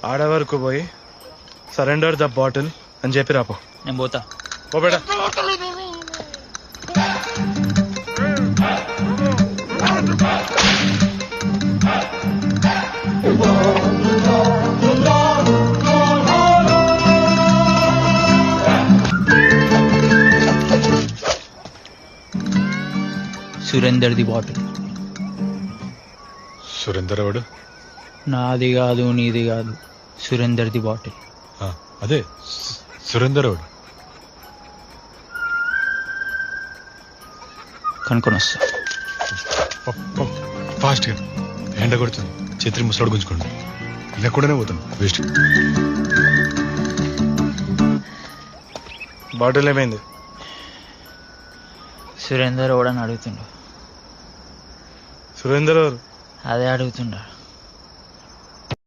ఆడవరకు పోయి surrender the bottle అని చెప్పి రాపో. నేను పోతా. ఓ బేటా. Surender the bottle. సురేందర్ ఎవడు? నాది కాదు నీది కాదు, సురేందర్ ది బాటిల్. అదే సురేందర్ ఎవడు? కనుక్కొని వస్తా. ఫాస్ట్గా ఎండ కొడుతుంది, చేతిని ముసలాడు గుంజుకోండి. ఇలా కూడానే పోతాను వేస్ట్. బాటిల్ ఏమైంది? సురేందర్ ఎవడని అడుగుతుండు. సురేందర్ ఎవరు? అదే అడుగుతుండ.